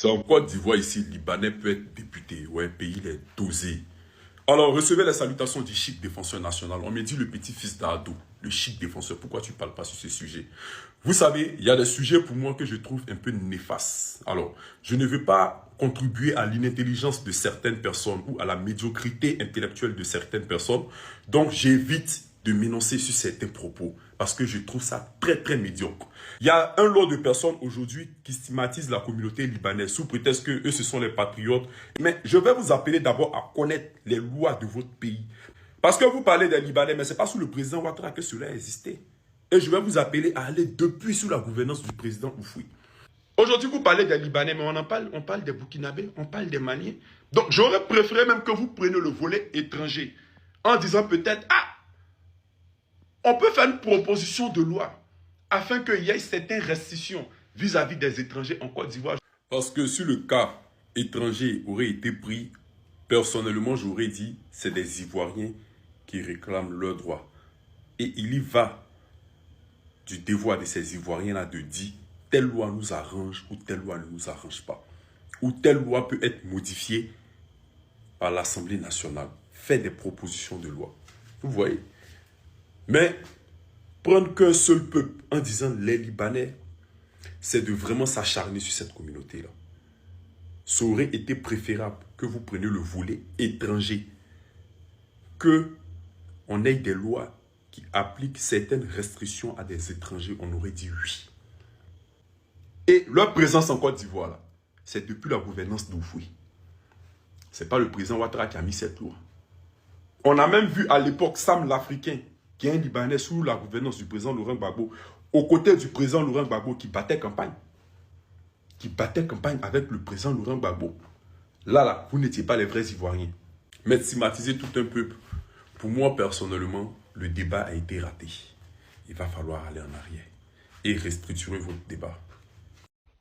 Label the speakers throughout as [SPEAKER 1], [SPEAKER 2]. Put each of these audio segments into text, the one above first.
[SPEAKER 1] C'est en Côte d'Ivoire ici, Libanais peut être député. Ouais, pays il est dosé. Alors, recevez les salutations du chic défenseur national. On me dit le petit-fils d'Ado, le chic défenseur. Pourquoi tu ne parles pas sur ce sujet? Vous savez, il y a des sujets pour moi que je trouve un peu néfastes. Alors, je ne veux pas contribuer à l'inintelligence de certaines personnes ou à la médiocrité intellectuelle de certaines personnes. Donc, j'évite de m'énoncer sur certains propos parce que je trouve ça très, très médiocre. Il y a un lot de personnes aujourd'hui qui stigmatisent la communauté libanaise sous prétexte que eux, ce sont les patriotes. Mais je vais vous appeler d'abord à connaître les lois de votre pays. Parce que vous parlez des Libanais, mais ce n'est pas sous le président Ouattara que cela a existé. Et je vais vous appeler à aller depuis sous la gouvernance du président Oufoui. Aujourd'hui, vous parlez des Libanais, mais on parle des Burkinabés, on parle des Maliens. Donc, j'aurais préféré même que vous preniez le volet étranger en disant peut-être, ah, on peut faire une proposition de loi afin qu'il y ait certaines restrictions vis-à-vis des étrangers en Côte d'Ivoire. Parce que si le cas étranger aurait été pris, personnellement, j'aurais dit c'est des Ivoiriens qui réclament leurs droits. Et il y va du devoir de ces Ivoiriens-là de dire telle loi nous arrange ou telle loi ne nous arrange pas. Ou telle loi peut être modifiée par l'Assemblée nationale. Fait des propositions de loi. Vous voyez? Mais prendre qu'un seul peuple en disant les Libanais, c'est de vraiment s'acharner sur cette communauté-là. Ça aurait été préférable que vous preniez le volet étranger, que on ait des lois qui appliquent certaines restrictions à des étrangers, on aurait dit oui. Et leur présence en Côte d'Ivoire, là, c'est depuis la gouvernance d'Oufoui. Ce n'est pas le président Ouattara qui a mis cette loi. On a même vu à l'époque Sam l'Africain, qui est un Libanais sous la gouvernance du président Laurent Gbagbo, aux côtés du président Laurent Gbagbo qui battait campagne. Qui battait campagne avec le président Laurent Gbagbo. Là, vous n'étiez pas les vrais Ivoiriens. Mais stigmatiser tout un peuple, pour moi personnellement, le débat a été raté. Il va falloir aller en arrière et restructurer votre débat.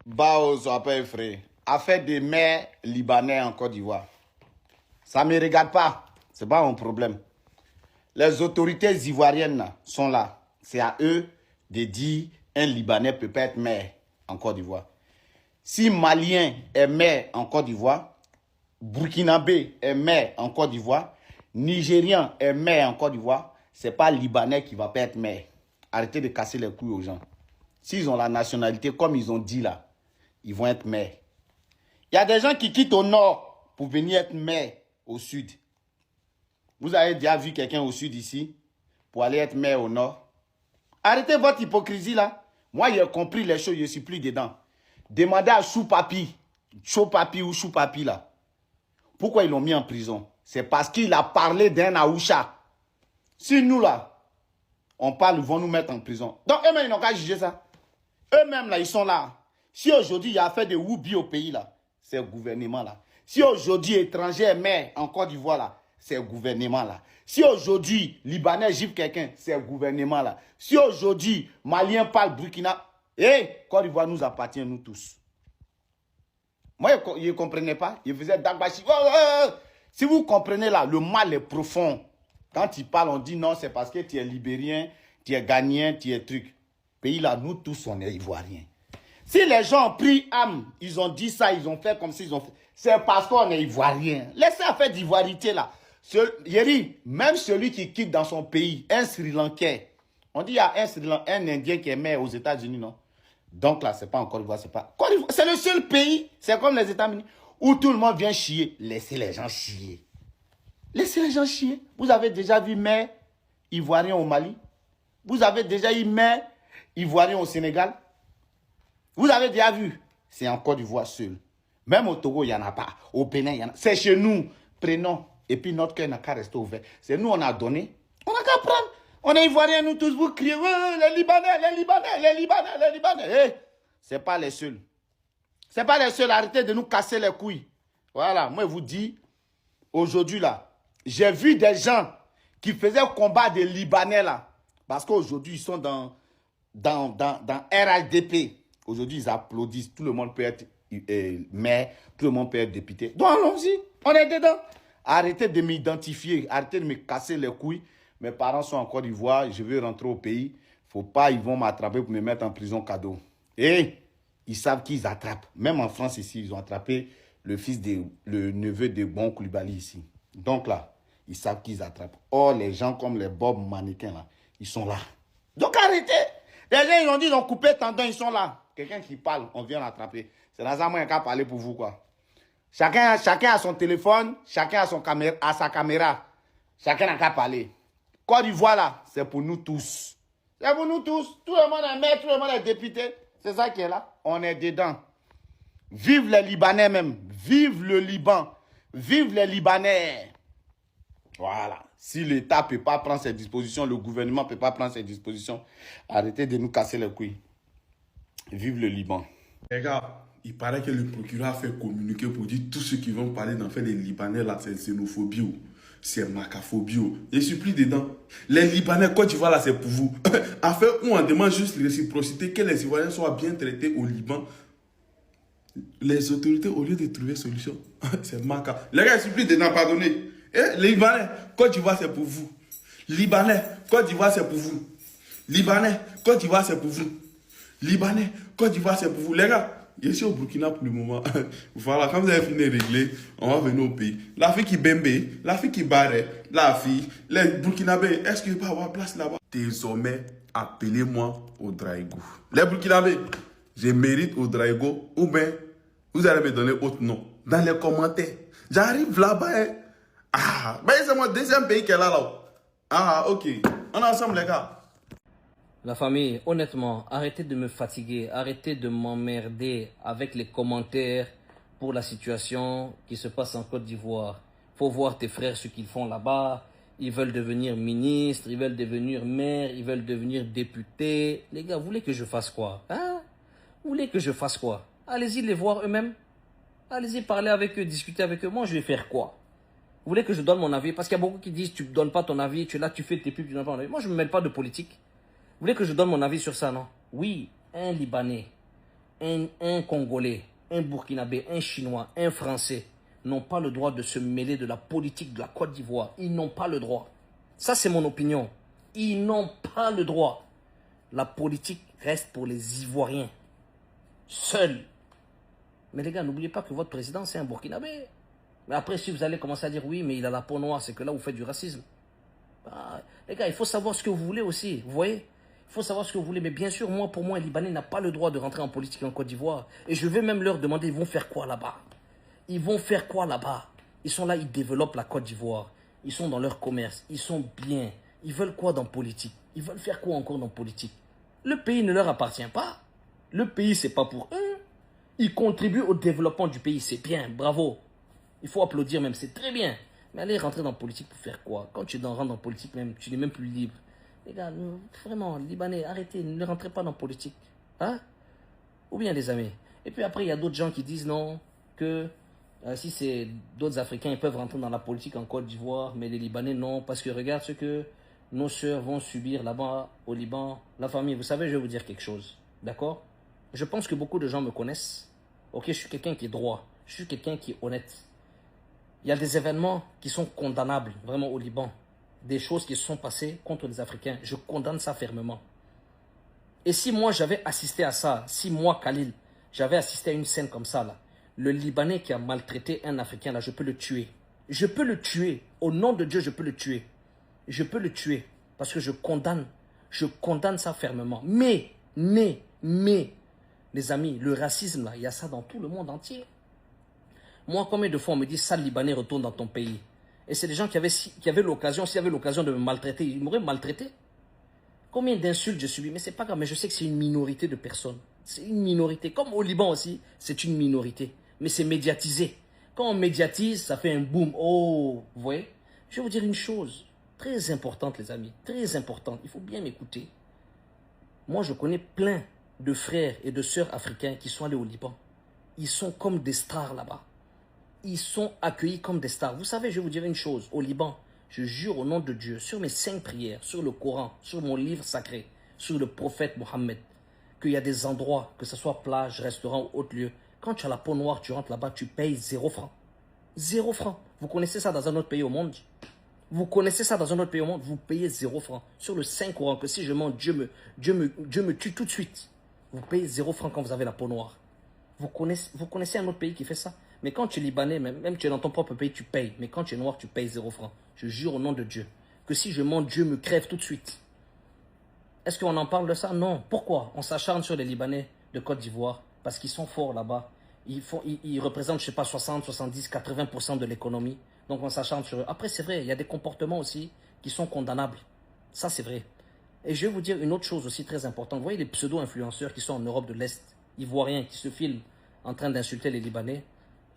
[SPEAKER 2] Bao, pas frère. Affaire des maires libanais en Côte d'Ivoire. Ça ne me regarde pas. Ce n'est pas mon problème. Les autorités ivoiriennes là, sont là. C'est à eux de dire un Libanais peut pas être maire en Côte d'Ivoire. Si Malien est maire en Côte d'Ivoire, Burkinabé est maire en Côte d'Ivoire, Nigérian est maire en Côte d'Ivoire, ce n'est pas Libanais qui va pas être maire. Arrêtez de casser les couilles aux gens. S'ils ont la nationalité, comme ils ont dit là, ils vont être maires. Il y a des gens qui quittent au nord pour venir être maire au sud. Vous avez déjà vu quelqu'un au sud ici pour aller être maire au nord? Arrêtez votre hypocrisie là. Moi, j'ai compris les choses, je ne suis plus dedans. Demandez à Choupapi ou Choupapi là. Pourquoi ils l'ont mis en prison? C'est parce qu'il a parlé d'un Aoucha. Si nous là, on parle, ils vont nous mettre en prison. Donc eux-mêmes, ils n'ont qu'à juger ça. Eux-mêmes là, ils sont là. Si aujourd'hui, il y a affaire de Woubi au pays là, c'est le gouvernement là. Si aujourd'hui, étranger est maire en Côte d'Ivoire là, c'est le gouvernement là. Si aujourd'hui, Libanais gifle quelqu'un, c'est le gouvernement là. Si aujourd'hui, Malien parle Burkina, Côte d'Ivoire nous appartient, nous tous. Moi, je ne comprenais pas. Je faisais Dagbashi. Si vous comprenez là, le mal est profond. Quand il parle, on dit non, c'est parce que tu es libérien, tu es ghanéen, tu es truc. Pays là, nous tous, on est ivoiriens. Si les gens ont pris âme, ils ont dit ça, ils ont fait comme s'ils ont fait. C'est parce qu'on est ivoirien. Laissez faire d'ivoirité là. Yeri, même celui qui quitte dans son pays, un Sri Lankais, on dit il y a un Indien qui est maire aux États-Unis, non? Donc là, c'est pas en Côte d'Ivoire, c'est pas. Côte d'Ivoire, c'est le seul pays, c'est comme les États-Unis, où tout le monde vient chier. Laissez les gens chier. Laissez les gens chier. Vous avez déjà vu maire ivoirien au Mali? Vous avez déjà eu maire ivoirien au Sénégal? Vous avez déjà vu? C'est en Côte d'Ivoire seul. Même au Togo, il n'y en a pas. Au Bénin, il y en a. C'est chez nous. Prenons. Et puis notre cœur n'a qu'à rester ouvert. C'est nous, on a donné. On n'a qu'à prendre. On est ivoiriens, nous tous, vous criez, les Libanais, les Libanais, les Libanais, les Libanais. C'est pas les seuls. C'est pas les seuls. Arrêtez de nous casser les couilles. Voilà, moi, je vous dis, aujourd'hui, là, j'ai vu des gens qui faisaient combat des Libanais, là. Parce qu'aujourd'hui, ils sont dans RHDP. Aujourd'hui, ils applaudissent. Tout le monde peut être maire, tout le monde peut être député. Donc, allons-y. On est dedans. Arrêtez de m'identifier. Arrêtez de me casser les couilles. Mes parents sont en Côte d'Ivoire. Je veux rentrer au pays. Faut pas, ils vont m'attraper pour me mettre en prison cadeau. ils savent qu'ils attrapent. Même en France ici, ils ont attrapé le neveu de Bon Koulibaly ici. Donc là, ils savent qu'ils attrapent. Or, les gens comme les Bob mannequins là, ils sont là. Donc arrêtez. Les gens, ils ont dit, ils ont coupé tantôt, ils sont là. Quelqu'un qui parle, on vient l'attraper. C'est dans un moyen qu'à parler pour vous, quoi. Chacun a son téléphone, chacun a sa caméra. Chacun n'a qu'à parler. Côte d'Ivoire, là, c'est pour nous tous. C'est pour nous tous. Tout le monde est maire, tout le monde est député. C'est ça qui est là. On est dedans. Vive les Libanais même. Vive le Liban. Vive les Libanais. Voilà. Si l'État ne peut pas prendre ses dispositions, le gouvernement ne peut pas prendre ses dispositions, arrêtez de nous casser les couilles. Vive le Liban.
[SPEAKER 1] Les gars, il paraît que le procureur a fait communiquer pour dire tous ceux qui vont parler d'en fait des Libanais là, c'est xénophobie, c'est macaphobie. Je suis plus dedans. Les Libanais, Côte d'Ivoire là, c'est pour vous. En fait, on demande juste réciprocité, que les Ivoiriens soient bien traités au Liban. Les autorités, au lieu de trouver solution, c'est maca. Les gars, je suis plus dedans, pardonnez. Les Libanais, Côte d'Ivoire, c'est pour vous. Libanais, Côte d'Ivoire, c'est pour vous. Libanais, Côte d'Ivoire, c'est pour vous. Libanais, Côte d'Ivoire, c'est pour vous. Les gars, je suis au Burkina pour le moment. Voilà, quand vous avez fini de régler, on va venir au pays. La fille qui bembe, la fille qui barre, la fille, les Burkinabés, est-ce qu'il peut avoir place là-bas? Désormais, appelez-moi Ouedraogo. Les Burkinabés, je mérite Ouedraogo ou bien vous allez me donner autre nom dans les commentaires. J'arrive là-bas. Hein. Ah, ben c'est mon deuxième pays qui est là. Ah, ok. On est ensemble, les gars.
[SPEAKER 3] La famille, honnêtement, arrêtez de me fatiguer, arrêtez de m'emmerder avec les commentaires pour la situation qui se passe en Côte d'Ivoire. Faut voir tes frères ce qu'ils font là-bas. Ils veulent devenir ministres, ils veulent devenir maires, ils veulent devenir députés. Les gars, vous voulez que je fasse quoi? Hein? Vous voulez que je fasse quoi? Allez-y les voir eux-mêmes. Allez-y parler avec eux, discuter avec eux. Moi, je vais faire quoi? Vous voulez que je donne mon avis? Parce qu'il y a beaucoup qui disent, tu ne donnes pas ton avis, tu es là, tu fais tes pubs, tu ne donnes pas ton avis. Moi, je ne me mêle pas de politique. Vous voulez que je donne mon avis sur ça, non? Oui, un Libanais, un Congolais, un Burkinabé, un Chinois, un Français n'ont pas le droit de se mêler de la politique de la Côte d'Ivoire. Ils n'ont pas le droit. Ça, c'est mon opinion. Ils n'ont pas le droit. La politique reste pour les Ivoiriens. Seuls. Mais les gars, n'oubliez pas que votre président, c'est un Burkinabé. Mais après, si vous allez commencer à dire, oui, mais il a la peau noire, c'est que là, vous faites du racisme. Bah, les gars, il faut savoir ce que vous voulez aussi. Vous voyez? Il faut savoir ce que vous voulez. Mais bien sûr, moi, pour moi, un Libanais n'a pas le droit de rentrer en politique en Côte d'Ivoire. Et je vais même leur demander, ils vont faire quoi là-bas? Ils vont faire quoi là-bas? Ils sont là, ils développent la Côte d'Ivoire. Ils sont dans leur commerce. Ils sont bien. Ils veulent quoi dans politique? Ils veulent faire quoi encore dans politique? Le pays ne leur appartient pas. Le pays, c'est pas pour eux. Ils contribuent au développement du pays. C'est bien, bravo. Il faut applaudir même, c'est très bien. Mais aller rentrer dans la politique pour faire quoi? Quand tu rentres dans la politique même, tu n'es même plus libre. Les gars, vraiment, Libanais, arrêtez, ne rentrez pas dans la politique. Hein? Ou bien les amis. Et puis après, il y a d'autres gens qui disent non, que si c'est d'autres Africains, ils peuvent rentrer dans la politique en Côte d'Ivoire, mais les Libanais, non. Parce que regarde ce que nos sœurs vont subir là-bas au Liban. La famille, vous savez, je vais vous dire quelque chose. D'accord? Je pense que beaucoup de gens me connaissent. Ok, je suis quelqu'un qui est droit. Je suis quelqu'un qui est honnête. Il y a des événements qui sont condamnables, vraiment au Liban. Des choses qui se sont passées contre les Africains. Je condamne ça fermement. Et si moi, j'avais assisté à ça, si moi, Khalil, j'avais assisté à une scène comme ça, là, le Libanais qui a maltraité un Africain, là, je peux le tuer. Je peux le tuer. Au nom de Dieu, je peux le tuer. Je peux le tuer. Parce que je condamne ça fermement. Mais, les amis, le racisme, là, il y a ça dans tout le monde entier. Moi, combien de fois on me dit, sale Libanais, retourne dans ton pays. Et c'est des gens qui avaient l'occasion, s'il y avait l'occasion de me maltraiter, ils m'auraient maltraité. Combien d'insultes je subis, mais c'est pas grave, mais je sais que c'est une minorité de personnes. C'est une minorité. Comme au Liban aussi, c'est une minorité. Mais c'est médiatisé. Quand on médiatise, ça fait un boom. Oh, vous voyez? Je vais vous dire une chose très importante, les amis. Très importante. Il faut bien m'écouter. Moi, je connais plein de frères et de sœurs africains qui sont allés au Liban. Ils sont comme des stars là-bas. Ils sont accueillis comme des stars. Vous savez, je vais vous dire une chose. Au Liban, je jure au nom de Dieu, sur mes 5 prières, sur le Coran, sur mon livre sacré, sur le prophète Mohammed, qu'il y a des endroits, que ce soit plage, restaurant ou autre lieu, quand tu as la peau noire, tu rentres là-bas, tu payes 0 franc. 0 franc. Vous connaissez ça dans un autre pays au monde? Vous connaissez ça dans un autre pays au monde? Vous payez 0 franc. Sur le Saint-Coran, que si je mens, Dieu me tue tout de suite. Vous payez 0 francs quand vous avez la peau noire. Vous connaissez un autre pays qui fait ça? Mais quand tu es libanais, même tu es dans ton propre pays, tu payes. Mais quand tu es noir, tu payes 0 francs. Je jure au nom de Dieu que si je mens, Dieu me crève tout de suite. Est-ce qu'on en parle de ça? Non. Pourquoi? On s'acharne sur les Libanais de Côte d'Ivoire parce qu'ils sont forts là-bas. Ils représentent, je ne sais pas, 60, 70, 80% de l'économie. Donc on s'acharne sur eux. Après, c'est vrai, il y a des comportements aussi qui sont condamnables. Ça, c'est vrai. Et je vais vous dire une autre chose aussi très importante. Vous voyez les pseudo-influenceurs qui sont en Europe de l'Est, ivoiriens, qui se filment en train d'insulter les Libanais,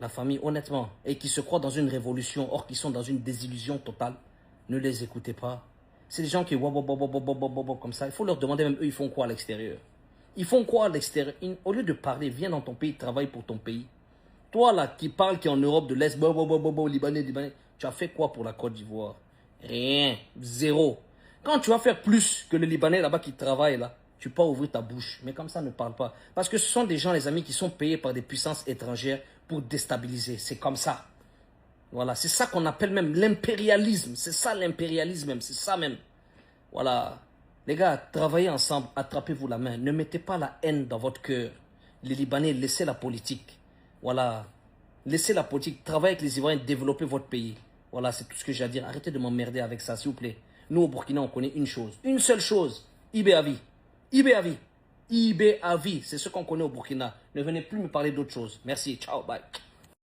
[SPEAKER 3] la famille, honnêtement, et qui se croient dans une révolution, or qui sont dans une désillusion totale. Ne les écoutez pas. C'est des gens qui comme ça. Il faut leur demander même eux, ils font quoi à l'extérieur? Ils font quoi à l'extérieur? Au lieu de parler, viens dans ton pays, travaille pour ton pays. Toi là, qui parle, qui est en Europe de l'Est, Libanais, tu as fait quoi pour la Côte d'Ivoire? Rien. Zéro. Quand tu vas faire plus que le Libanais là-bas qui travaille là, tu peux ouvrir ta bouche. Mais comme ça, ne parle pas. Parce que ce sont des gens, les amis, qui sont payés par des puissances étrangères pour déstabiliser. C'est comme ça. Voilà, c'est ça qu'on appelle même l'impérialisme. C'est ça l'impérialisme même, c'est ça même. Voilà. Les gars, travaillez ensemble, attrapez-vous la main. Ne mettez pas la haine dans votre cœur. Les Libanais, laissez la politique. Voilà. Laissez la politique, travaillez avec les Ivoiriens, développez votre pays. Voilà, c'est tout ce que j'ai à dire. Arrêtez de m'emmerder avec ça, s'il vous plaît. Nous, au Burkina, on connaît une chose. Une seule chose. IB à vie. IB à vie. IB à vie. C'est ce qu'on connaît au Burkina. Ne venez plus me parler d'autre chose. Merci. Ciao. Bye.